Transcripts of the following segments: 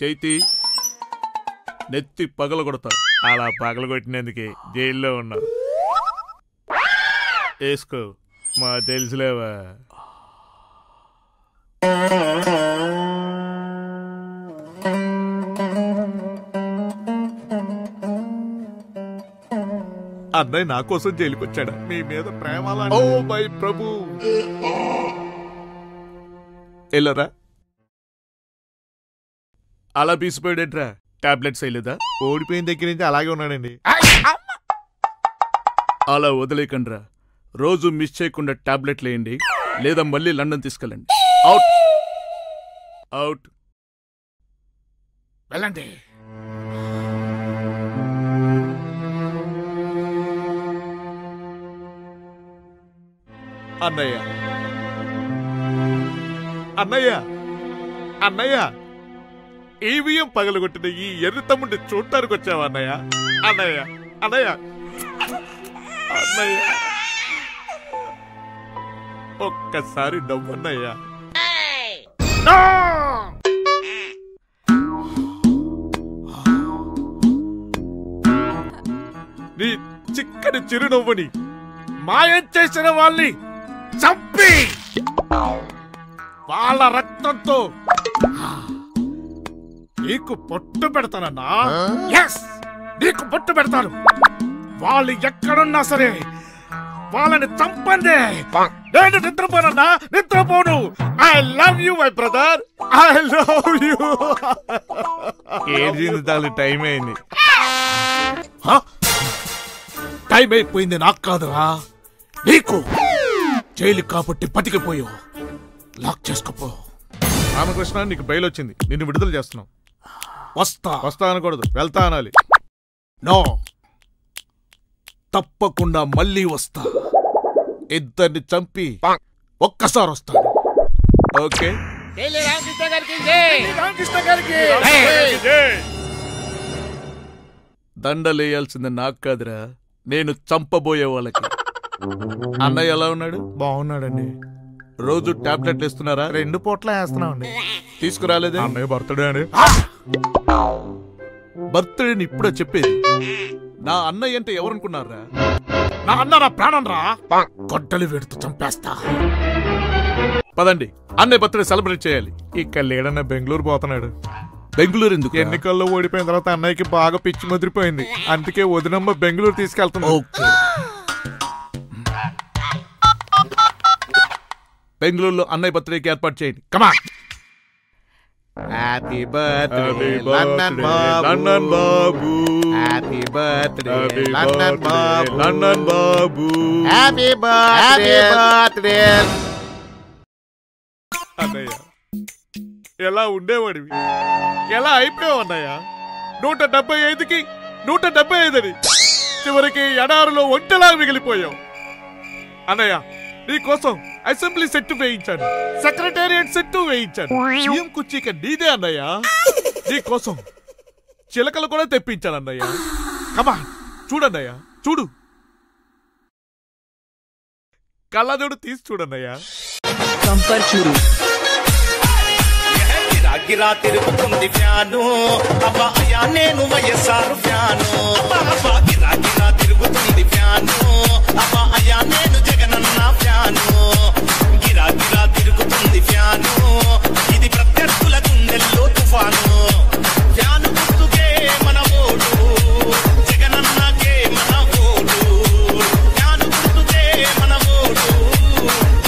చైతి నెత్తి పగలగొడతా. అలా పగలగొట్టినందుకే జైల్లో ఉన్నా. వేసుకో, మా తెలుసులేవా. అన్నయ్య నా కోసం జైలుకి వచ్చాడా? మీ మీద ప్రేమ. ఓ మై ప్రభు, వెళ్ళరా. అలా పీసిపోయాడేట్రా? టాబ్లెట్స్ వేయలేదా? ఓడిపోయిన దగ్గర నుంచి అలాగే ఉన్నాడండి. అలా వదిలేకండ్రా. రోజు మిస్ చేయకుండా టాబ్లెట్లు వేయండి, లేదా మళ్ళీ లండన్ తీసుకెళ్ళండి. Out out. వెళ్ళండి. అన్నయ్య అన్నయ్య అన్నయ్య, ఈవీఎం పగలగొట్టిన ఈ ఎర్రి తమ్ముడిని చూడటానికి వచ్చావా అన్నయ్య? అన్నయ్య అన్నయ్య అన్నయ్య, ఒక్కసారి నవ్వన్నయ్య. నీ చిక్కని చిరునవ్వుని మాయం చేసిన వాళ్ళని చంపి వాళ్ళ రక్తంతో నీకు పొట్టు పెడతానన్నా. నీకు పొట్టు పెడతాను. వాళ్ళు ఎక్కడున్నా సరే వాళ్ళని చంపండి. నేను నిద్రపోనన్నా, నిద్రపోను. I love you my brother, I love you. ఏది చాలు, టైం అయింది. టైం అయిపోయింది నాకు కాదురా, నీకు. జైలు కాబట్టి బతికిపోయావు. లాక్ చేసుకోపో. రామకృష్ణ, నీకు బెయిల్ వచ్చింది, నిన్ను విడుదల చేస్తున్నాం. వస్తా అనకూడదు, వెళ్తా అనాలి. నో, తప్పకుండా మళ్ళీ వస్తా. ఇద్దరిని చంపి ఒక్కసారి వస్తాను. ఓకే. దండలేయాల్సింది నాకు కాదురా, నేను చంపబోయే వాళ్ళకి. అన్నయ్య ఎలా ఉన్నాడు? బాగున్నాడండి. రోజు టాబ్లెట్లు ఇస్తున్నారా? 2 పూట్ల వేస్తున్నామండి. తీసుకురాలేదే? అన్నయ్య బర్త్డే అండి. బర్త్డేని ఇప్పుడే చెప్పేది. నా అన్నయ్య అంటే ఎవరనుకున్నారా? నా అన్న నా ప్రాణం రా. గొడ్డలి వేడుతూ చంపేస్తా. పదండి, అన్నయ్య బర్త్డే సెలబ్రేట్ చేయాలి. ఇక్కడ లేడన్న, బెంగళూరు పోతున్నాడు. బెంగళూరు ఎందుకు? ఎన్నికల్లో ఓడిపోయిన తర్వాత అన్నయ్యకి బాగా పిచ్చి ముదిరిపోయింది. అందుకే వదినమ్మ బెంగళూరు తీసుకెళ్తున్నా. బెంగళూరులో అన్నయ్య బర్త్డేకి ఏర్పాటు చేయండి. కమాన్. హ్యాపీ బర్త్డే లండన్ బాబు. హ్యాపీ బర్త్డే లండన్ బాబు. Happy birthday. అన్నయ్య, ఎలా ఉండేవాడివి, ఎలా అయిపోయావు అన్నయ్య? 175కి 175 అని చివరికి ఎడారులో ఒంటెలా మిగిలిపోయావు. అన్నయ్య, నీ కోసం అసెంబ్లీ సెట్ వేయించాను, సెక్రటేరియట్ సెట్ వేయించాను. సీఎం కుర్చీకి నీదే అన్నయ్య. నీ కోసం చిలకలు కూడా తెప్పించాను అన్నయ్య. కమా, చూడన్నయ్య, చూడు. కళ్ళజోడు తీసి చూడన్నయ్య. చూడు. గిరా తిరుగుతుంది ఫ్యాను, అబ్బా అయ్యా నేను వైఎస్ఆర్ ఫ్యాను. గిరా గిరా తిరుగుతుంది ఫ్యాను, అబ్బా అయ్యా నేను జగనన్న ఫ్యాను. గిరా గిరా తిరుగుతుంది ఫ్యాను, ఇది ప్రత్యర్థుల గుండెల్లో తుఫాను. ఫ్యాను గుర్తుకే మన ఓటు, జగనన్నకే మన ఓటు. ఫ్యాను గుర్తుకే మన ఓటు,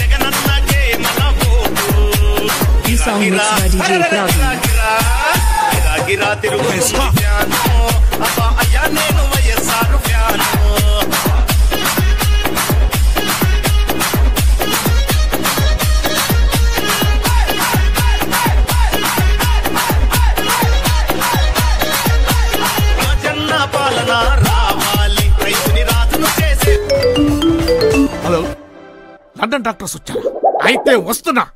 జగనన్నకే మన ఓటు. గిరా తిరుగుతుంది ఫ్యాను, అబ్బా అయ్యా నేను వైఎస్ఆర్ ఫ్యాను. రాజన్న పాలన రావాలి, రైతుని రాజును చేసే. హలో, లండన్ డాక్టర్స్ వచ్చారా? అయితే వస్తున్నా.